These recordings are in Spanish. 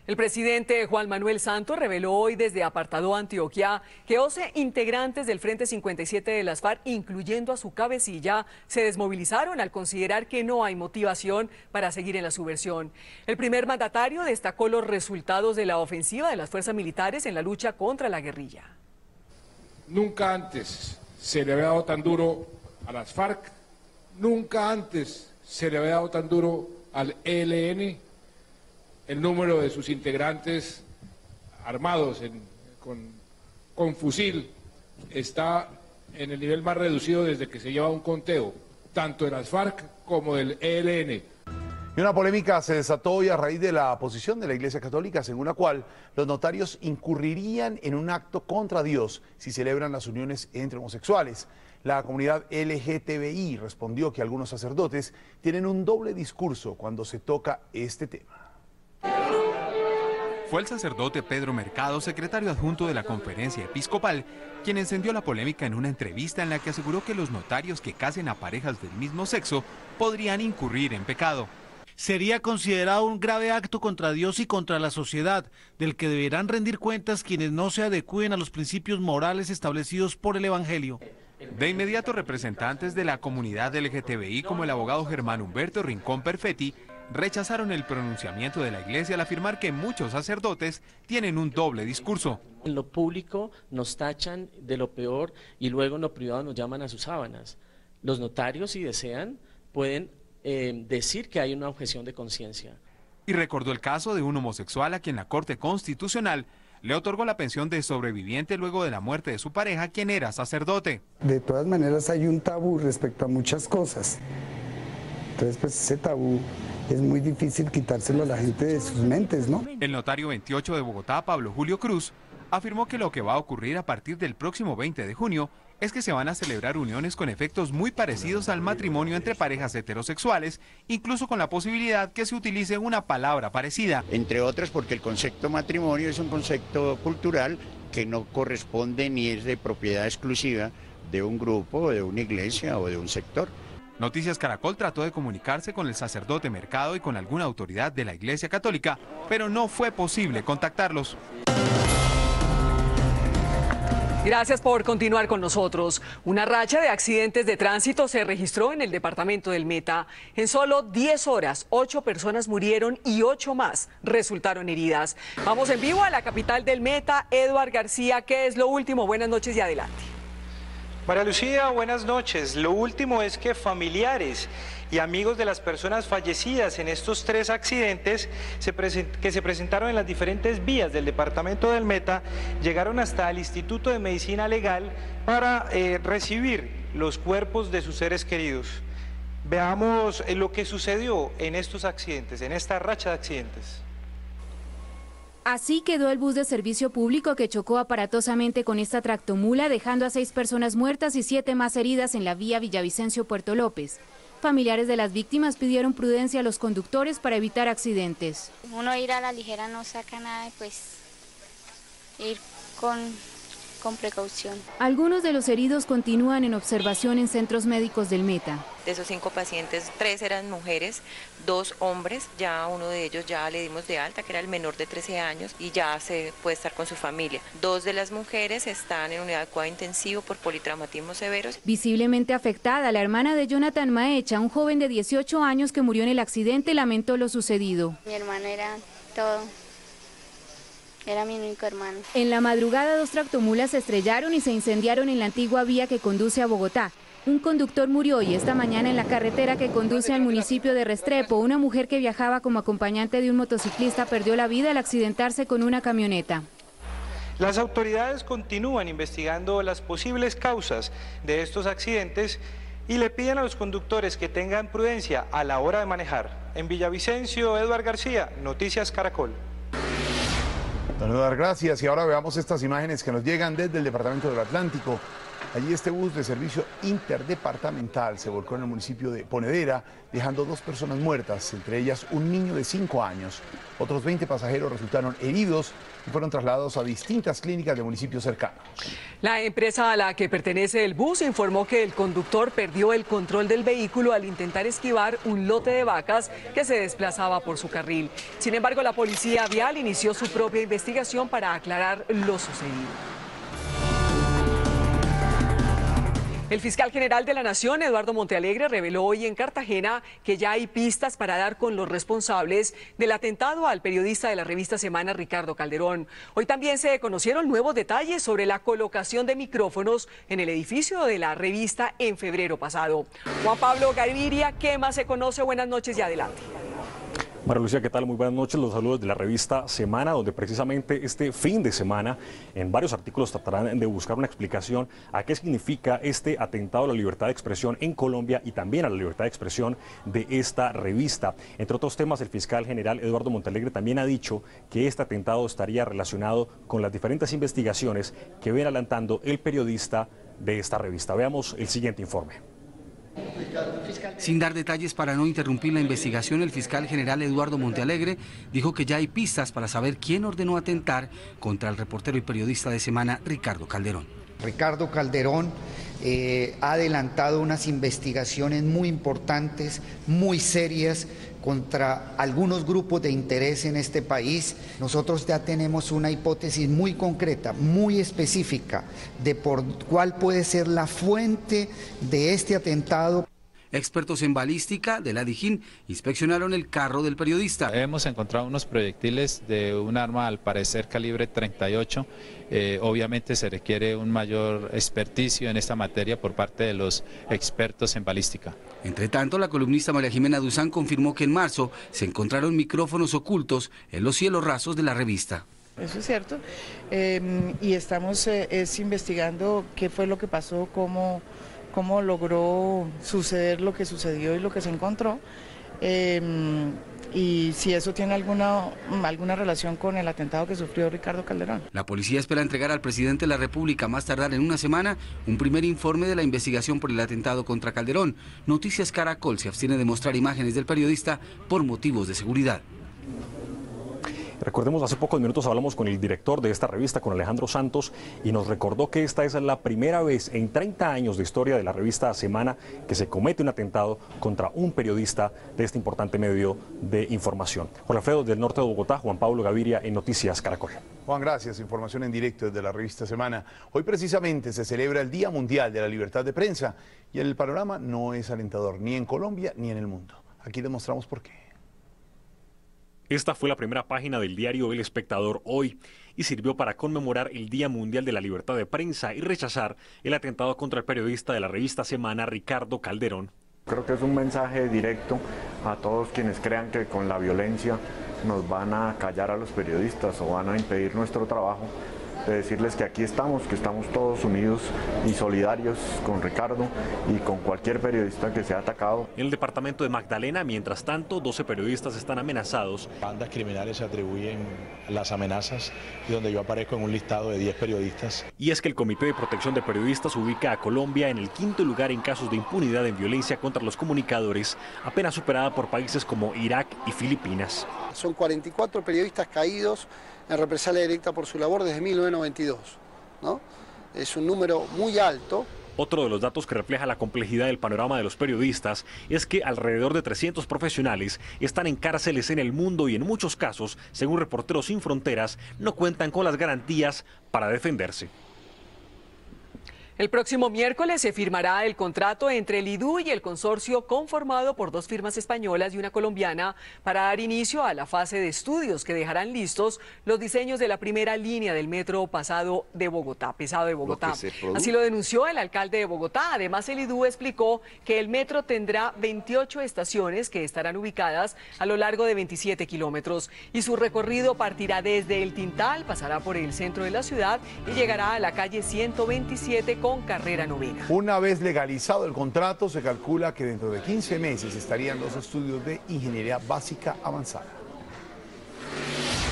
El presidente Juan Manuel Santos reveló hoy desde Apartadó, Antioquia, que 11 integrantes del Frente 57 de las FARC, incluyendo a su cabecilla, se desmovilizaron al considerar que no hay motivación para seguir en la subversión. El primer mandatario destacó los resultados de la ofensiva de las fuerzas militares en la lucha contra la guerrilla. Nunca antes se le había dado tan duro a las FARC, nunca antes se le había dado tan duro al ELN. El número de sus integrantes armados con fusil está en el nivel más reducido desde que se lleva un conteo, tanto de las FARC como del ELN. Y una polémica se desató hoy a raíz de la posición de la Iglesia Católica, según la cual los notarios incurrirían en un acto contra Dios si celebran las uniones entre homosexuales. La comunidad LGTBI respondió que algunos sacerdotes tienen un doble discurso cuando se toca este tema. Fue el sacerdote Pedro Mercado, secretario adjunto de la Conferencia Episcopal, quien encendió la polémica en una entrevista en la que aseguró que los notarios que casen a parejas del mismo sexo podrían incurrir en pecado. Sería considerado un grave acto contra Dios y contra la sociedad, del que deberán rendir cuentas quienes no se adecúen a los principios morales establecidos por el Evangelio. De inmediato, representantes de la comunidad LGTBI, como el abogado Germán Humberto Rincón Perfetti, rechazaron el pronunciamiento de la Iglesia al afirmar que muchos sacerdotes tienen un doble discurso. En lo público nos tachan de lo peor y luego en lo privado nos llaman a sus sábanas. Los notarios, si desean, pueden decir que hay una objeción de conciencia. Y recordó el caso de un homosexual a quien la Corte Constitucional le otorgó la pensión de sobreviviente luego de la muerte de su pareja, quien era sacerdote. De todas maneras hay un tabú respecto a muchas cosas. Entonces, pues ese tabú es muy difícil quitárselo a la gente de sus mentes, ¿no? El notario 28 de Bogotá, Pablo Julio Cruz, afirmó que lo que va a ocurrir a partir del próximo 20 de junio es que se van a celebrar uniones con efectos muy parecidos al matrimonio entre parejas heterosexuales, incluso con la posibilidad que se utilice una palabra parecida. Entre otras porque el concepto matrimonio es un concepto cultural que no corresponde ni es de propiedad exclusiva de un grupo, de una iglesia o de un sector. Noticias Caracol trató de comunicarse con el sacerdote Mercado y con alguna autoridad de la Iglesia Católica, pero no fue posible contactarlos. Gracias por continuar con nosotros. Una racha de accidentes de tránsito se registró en el departamento del Meta. En solo 10 horas, 8 personas murieron y 8 más resultaron heridas. Vamos en vivo a la capital del Meta. Eduard García, ¿qué es lo último? Buenas noches y adelante. María Lucía, buenas noches. Lo último es que familiares y amigos de las personas fallecidas en estos 3 accidentes que se presentaron en las diferentes vías del departamento del Meta llegaron hasta el Instituto de Medicina Legal para recibir los cuerpos de sus seres queridos. Veamos lo que sucedió en estos accidentes, en esta racha de accidentes. Así quedó el bus de servicio público que chocó aparatosamente con esta tractomula, dejando a 6 personas muertas y 7 más heridas en la vía Villavicencio-Puerto López. Familiares de las víctimas pidieron prudencia a los conductores para evitar accidentes. Uno ir a la ligera no saca nada, pues ir con precaución. Algunos de los heridos continúan en observación en centros médicos del Meta. De esos 5 pacientes, 3 eran mujeres, 2 hombres, ya uno de ellos ya le dimos de alta, que era el menor de 13 años y ya se puede estar con su familia. 2 de las mujeres están en unidad de cuidado intensivo por politraumatismos severos. Visiblemente afectada, la hermana de Jonathan Maecha, un joven de 18 años que murió en el accidente, lamentó lo sucedido. Mi hermano era todo. Era mi único hermano. En la madrugada 2 tractomulas se estrellaron y se incendiaron en la antigua vía que conduce a Bogotá. Un conductor murió y esta mañana en la carretera que conduce al municipio de Restrepo, una mujer que viajaba como acompañante de un motociclista perdió la vida al accidentarse con una camioneta. Las autoridades continúan investigando las posibles causas de estos accidentes y le piden a los conductores que tengan prudencia a la hora de manejar. En Villavicencio, Eduard García, Noticias Caracol. Don Eduard, gracias. Y ahora veamos estas imágenes que nos llegan desde el Departamento del Atlántico. Allí este bus de servicio interdepartamental se volcó en el municipio de Ponedera, dejando 2 personas muertas, entre ellas un niño de 5 años. Otros 20 pasajeros resultaron heridos y fueron trasladados a distintas clínicas de municipios cercanos. La empresa a la que pertenece el bus informó que el conductor perdió el control del vehículo al intentar esquivar un lote de vacas que se desplazaba por su carril. Sin embargo, la policía vial inició su propia investigación para aclarar lo sucedido. El fiscal general de la Nación, Eduardo Montealegre, reveló hoy en Cartagena que ya hay pistas para dar con los responsables del atentado al periodista de la revista Semana, Ricardo Calderón. Hoy también se conocieron nuevos detalles sobre la colocación de micrófonos en el edificio de la revista en febrero pasado. Juan Pablo Gaviria, ¿qué más se conoce? Buenas noches y adelante. María Lucía, ¿qué tal? Muy buenas noches. Los saludos de la revista Semana, donde precisamente este fin de semana en varios artículos tratarán de buscar una explicación a qué significa este atentado a la libertad de expresión en Colombia y también a la libertad de expresión de esta revista. Entre otros temas, el fiscal general Eduardo Montealegre también ha dicho que este atentado estaría relacionado con las diferentes investigaciones que viene adelantando el periodista de esta revista. Veamos el siguiente informe. Sin dar detalles para no interrumpir la investigación, el fiscal general Eduardo Montealegre dijo que ya hay pistas para saber quién ordenó atentar contra el reportero y periodista de Semana, Ricardo Calderón. Ricardo Calderón ha adelantado unas investigaciones muy importantes, muy serias, contra algunos grupos de interés en este país. Nosotros ya tenemos una hipótesis muy concreta, muy específica, de por cuál puede ser la fuente de este atentado. Expertos en balística de la Dijín inspeccionaron el carro del periodista. Hemos encontrado unos proyectiles de un arma al parecer calibre 38. Obviamente se requiere un mayor experticio en esta materia por parte de los expertos en balística. Entre tanto, la columnista María Jimena Duzán confirmó que en marzo se encontraron micrófonos ocultos en los cielos rasos de la revista. Eso es cierto, y estamos investigando qué fue lo que pasó, cómo logró suceder lo que sucedió y lo que se encontró, y si eso tiene alguna relación con el atentado que sufrió Ricardo Calderón. La policía espera entregar al presidente de la República, más tardar en una semana, un primer informe de la investigación por el atentado contra Calderón. Noticias Caracol se abstiene de mostrar imágenes del periodista por motivos de seguridad. Recordemos, hace pocos minutos hablamos con el director de esta revista, con Alejandro Santos, y nos recordó que esta es la primera vez en 30 años de historia de la revista Semana que se comete un atentado contra un periodista de este importante medio de información. Jorge Alfredo, del norte de Bogotá, Juan Pablo Gaviria en Noticias Caracol. Juan, gracias. Información en directo desde la revista Semana. Hoy precisamente se celebra el Día Mundial de la Libertad de Prensa y el panorama no es alentador ni en Colombia ni en el mundo. Aquí demostramos por qué. Esta fue la primera página del diario El Espectador hoy y sirvió para conmemorar el Día Mundial de la Libertad de Prensa y rechazar el atentado contra el periodista de la revista Semana, Ricardo Calderón. Creo que es un mensaje directo a todos quienes crean que con la violencia nos van a callar a los periodistas o van a impedir nuestro trabajo, de decirles que aquí estamos, que estamos todos unidos y solidarios con Ricardo y con cualquier periodista que sea atacado. En el departamento de Magdalena, mientras tanto, 12 periodistas están amenazados. Bandas criminales se atribuyen las amenazas y donde yo aparezco en un listado de 10 periodistas. Y es que el Comité de Protección de Periodistas ubica a Colombia en el 5º lugar en casos de impunidad en violencia contra los comunicadores, apenas superada por países como Irak y Filipinas. Son 44 periodistas caídos en represalia directa por su labor desde 1992, ¿no? Es un número muy alto. Otro de los datos que refleja la complejidad del panorama de los periodistas es que alrededor de 300 profesionales están en cárceles en el mundo y en muchos casos, según Reporteros Sin Fronteras, no cuentan con las garantías para defenderse. El próximo miércoles se firmará el contrato entre el IDU y el consorcio conformado por 2 firmas españolas y una colombiana para dar inicio a la fase de estudios que dejarán listos los diseños de la primera línea del metro pesado de Bogotá. Así lo denunció el alcalde de Bogotá. Además, el IDU explicó que el metro tendrá 28 estaciones que estarán ubicadas a lo largo de 27 kilómetros y su recorrido partirá desde el Tintal, pasará por el centro de la ciudad y llegará a la calle 127 con carrera novena. Una vez legalizado el contrato, se calcula que dentro de 15 meses estarían los estudios de ingeniería básica avanzada.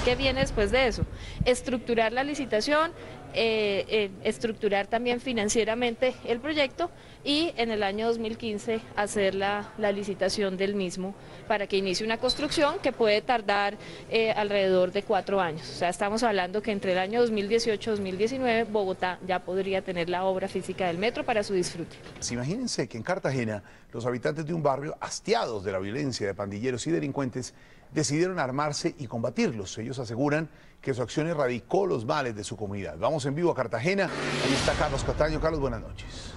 ¿Qué viene después de eso? Estructurar la licitación, estructurar también financieramente el proyecto y en el año 2015 hacer la licitación del mismo para que inicie una construcción que puede tardar alrededor de 4 años. O sea, estamos hablando que entre el año 2018 y 2019 Bogotá ya podría tener la obra física del metro para su disfrute. Imagínense que en Cartagena los habitantes de un barrio hastiados de la violencia de pandilleros y delincuentes decidieron armarse y combatirlos. Ellos aseguran que su acción erradicó los males de su comunidad. Vamos en vivo a Cartagena. Ahí está Carlos Castaño. Carlos, buenas noches.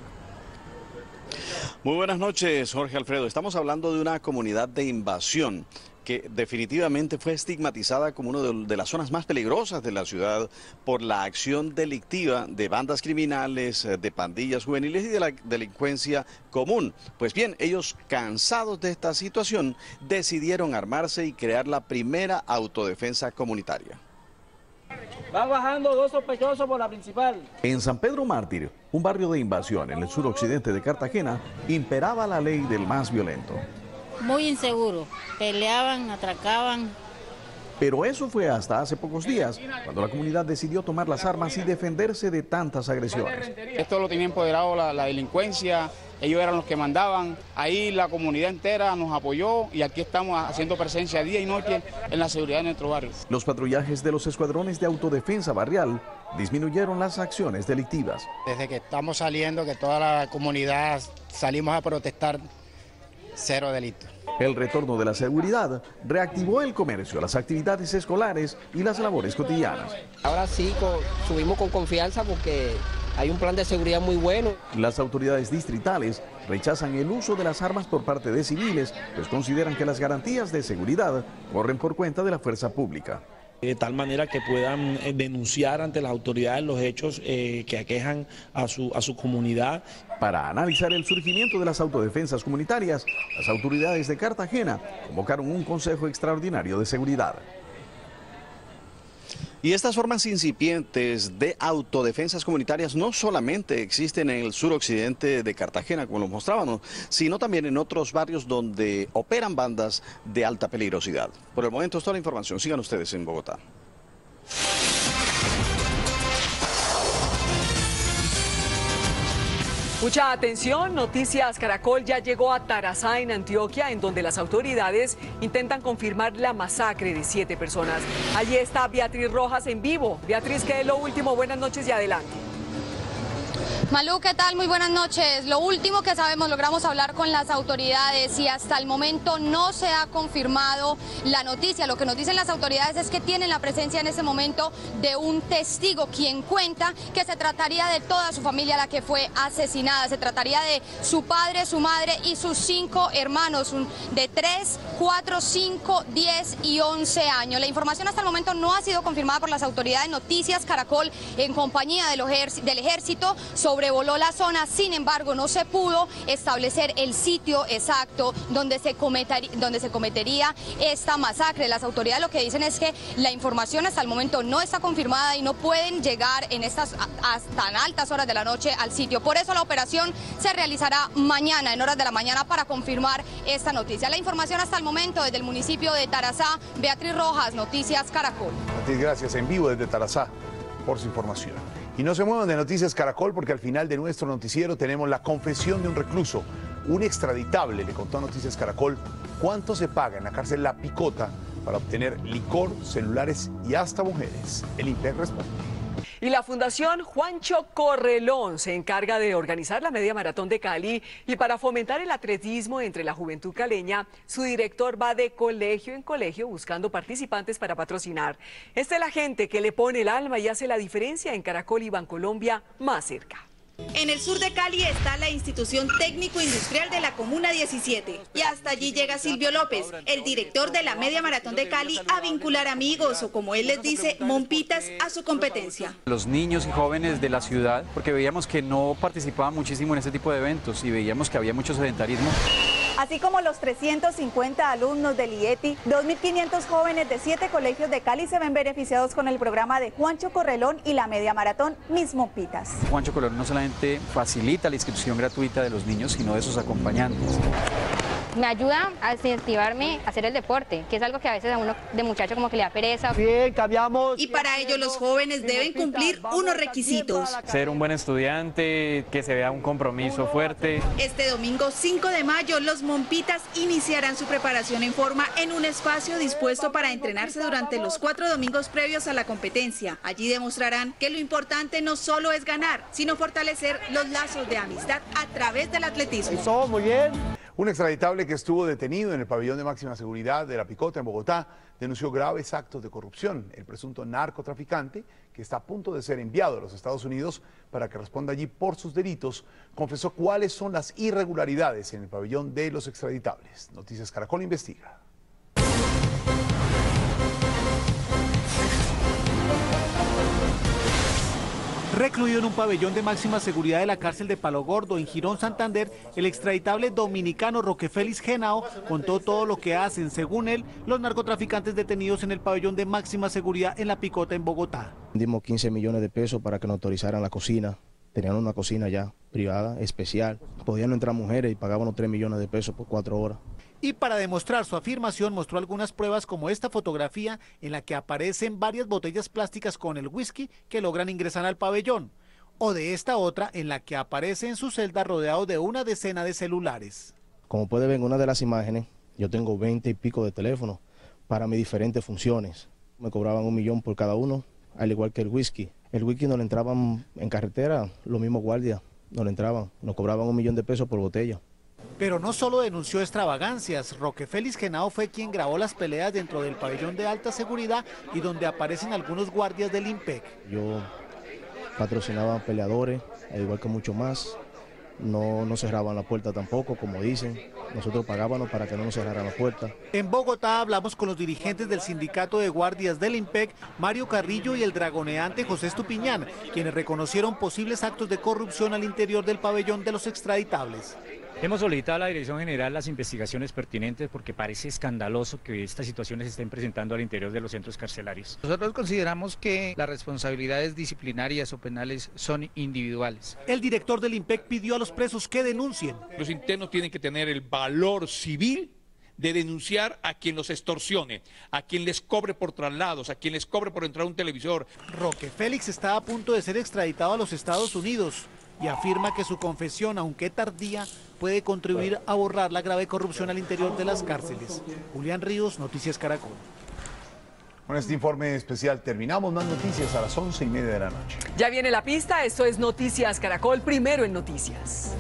Muy buenas noches, Jorge Alfredo. Estamos hablando de una comunidad de invasión que definitivamente fue estigmatizada como una de las zonas más peligrosas de la ciudad por la acción delictiva de bandas criminales, de pandillas juveniles y de la delincuencia común. Pues bien, ellos, cansados de esta situación, decidieron armarse y crear la primera autodefensa comunitaria. Va bajando 2 sospechosos por la principal. En San Pedro Mártir, un barrio de invasión en el suroccidente de Cartagena, imperaba la ley del más violento. Muy inseguro, peleaban, atracaban. Pero eso fue hasta hace pocos días, cuando la comunidad decidió tomar las armas y defenderse de tantas agresiones. Esto lo tenía empoderado la delincuencia, ellos eran los que mandaban, ahí la comunidad entera nos apoyó y aquí estamos haciendo presencia día y noche en la seguridad de nuestro barrio. Los patrullajes de los escuadrones de autodefensa barrial disminuyeron las acciones delictivas. Desde que estamos saliendo, que toda la comunidad salimos a protestar, 0 delitos. El retorno de la seguridad reactivó el comercio, las actividades escolares y las labores cotidianas. Ahora sí subimos con confianza porque hay un plan de seguridad muy bueno. Las autoridades distritales rechazan el uso de las armas por parte de civiles, pues consideran que las garantías de seguridad corren por cuenta de la fuerza pública. De tal manera que puedan denunciar ante las autoridades los hechos que aquejan a su comunidad. Para analizar el surgimiento de las autodefensas comunitarias, las autoridades de Cartagena convocaron un consejo extraordinario de seguridad. Y estas formas incipientes de autodefensas comunitarias no solamente existen en el suroccidente de Cartagena, como lo mostrábamos, sino también en otros barrios donde operan bandas de alta peligrosidad. Por el momento es toda la información. Sigan ustedes en Bogotá. Mucha atención, Noticias Caracol ya llegó a Tarazá, en Antioquia, en donde las autoridades intentan confirmar la masacre de 7 personas. Allí está Beatriz Rojas en vivo. Beatriz, ¿qué es lo último? Buenas noches y adelante. Malú, ¿qué tal? Muy buenas noches. Lo último que sabemos, logramos hablar con las autoridades y hasta el momento no se ha confirmado la noticia. Lo que nos dicen las autoridades es que tienen la presencia en este momento de un testigo, quien cuenta que se trataría de toda su familia la que fue asesinada. Se trataría de su padre, su madre y sus 5 hermanos, de 3, 4, 5, 10 y 11 años. La información hasta el momento no ha sido confirmada por las autoridades. Noticias Caracol, en compañía del ejército, sobrevoló la zona. Sin embargo, no se pudo establecer el sitio exacto donde se cometería esta masacre. Las autoridades lo que dicen es que la información hasta el momento no está confirmada y no pueden llegar en estas tan altas horas de la noche al sitio. Por eso la operación se realizará mañana, en horas de la mañana, para confirmar esta noticia. La información hasta el momento desde el municipio de Tarazá. Beatriz Rojas, Noticias Caracol. Beatriz, gracias. En vivo desde Tarazá por su información. Y no se muevan de Noticias Caracol, porque al final de nuestro noticiero tenemos la confesión de un recluso, un extraditable. Le contó a Noticias Caracol cuánto se paga en la cárcel La Picota para obtener licor, celulares y hasta mujeres. El INPEC responde. Y la Fundación Juancho Correlón se encarga de organizar la Media Maratón de Cali, y para fomentar el atletismo entre la juventud caleña, su director va de colegio en colegio buscando participantes para patrocinar. Esta es la gente que le pone el alma y hace la diferencia en Caracol y Bancolombia, más cerca. En el sur de Cali está la institución técnico-industrial de la Comuna 17 y hasta allí llega Silvio López, el director de la Media Maratón de Cali, a vincular amigos o, como él les dice, mompitas a su competencia. Los niños y jóvenes de la ciudad, porque veíamos que no participaban muchísimo en este tipo de eventos y veíamos que había mucho sedentarismo. Así como los 350 alumnos del IETI, 2.500 jóvenes de 7 colegios de Cali se ven beneficiados con el programa de Juancho Correlón y la Media Maratón Mis Mompitas. Juancho Correlón no solamente facilita la inscripción gratuita de los niños, sino de sus acompañantes. Me ayuda a incentivarme a hacer el deporte, que es algo que a veces a uno de muchacho como que le da pereza. Bien, cambiamos. Y para ello los jóvenes deben cumplir unos requisitos. Ser un buen estudiante, que se vea un compromiso fuerte. Este domingo 5 de mayo los Mompitas iniciarán su preparación en forma en un espacio dispuesto para entrenarse durante los 4 domingos previos a la competencia. Allí demostrarán que lo importante no solo es ganar, sino fortalecer los lazos de amistad a través del atletismo. Eso, muy bien. Un extraditable que estuvo detenido en el pabellón de máxima seguridad de La Picota en Bogotá denunció graves actos de corrupción. El presunto narcotraficante, que está a punto de ser enviado a los Estados Unidos para que responda allí por sus delitos, confesó cuáles son las irregularidades en el pabellón de los extraditables. Noticias Caracol investiga. Recluido en un pabellón de máxima seguridad de la cárcel de Palo Gordo, en Girón, Santander, el extraditable dominicano Roque Félix Henao contó todo lo que hacen, según él, los narcotraficantes detenidos en el pabellón de máxima seguridad en La Picota, en Bogotá. Dimos 15 millones de pesos para que nos autorizaran la cocina. Tenían una cocina ya privada, especial. Podían entrar mujeres y pagábamos 3 millones de pesos por 4 horas. Y para demostrar su afirmación mostró algunas pruebas como esta fotografía en la que aparecen varias botellas plásticas con el whisky que logran ingresar al pabellón. O de esta otra en la que aparece en su celda rodeado de una decena de celulares. Como puede ver en una de las imágenes, yo tengo 20 y pico de teléfonos para mis diferentes funciones. Me cobraban 1 millón por cada uno, al igual que el whisky. El whisky no le entraban en carretera, los mismos guardias no le entraban, nos cobraban 1 millón de pesos por botella. Pero no solo denunció extravagancias, Roque Félix Henao fue quien grabó las peleas dentro del pabellón de alta seguridad y donde aparecen algunos guardias del IMPEC. Yo patrocinaba peleadores, al igual que mucho más. No cerraban la puerta tampoco, como dicen. Nosotros pagábamos para que no nos cerraran la puerta. En Bogotá hablamos con los dirigentes del sindicato de guardias del IMPEC, Mario Carrillo, y el dragoneante José Estupiñán, quienes reconocieron posibles actos de corrupción al interior del pabellón de los extraditables. Hemos solicitado a la Dirección General las investigaciones pertinentes porque parece escandaloso que estas situaciones se estén presentando al interior de los centros carcelarios. Nosotros consideramos que las responsabilidades disciplinarias o penales son individuales. El director del IMPEC pidió a los presos que denuncien. Los internos tienen que tener el valor civil de denunciar a quien los extorsione, a quien les cobre por traslados, a quien les cobre por entrar a un televisor. Roque Félix está a punto de ser extraditado a los Estados Unidos y afirma que su confesión, aunque tardía, puede contribuir a borrar la grave corrupción al interior de las cárceles. Julián Ríos, Noticias Caracol. Con este informe especial terminamos. Más noticias a las 11:30 de la noche. Ya viene la pista, esto es Noticias Caracol, primero en noticias.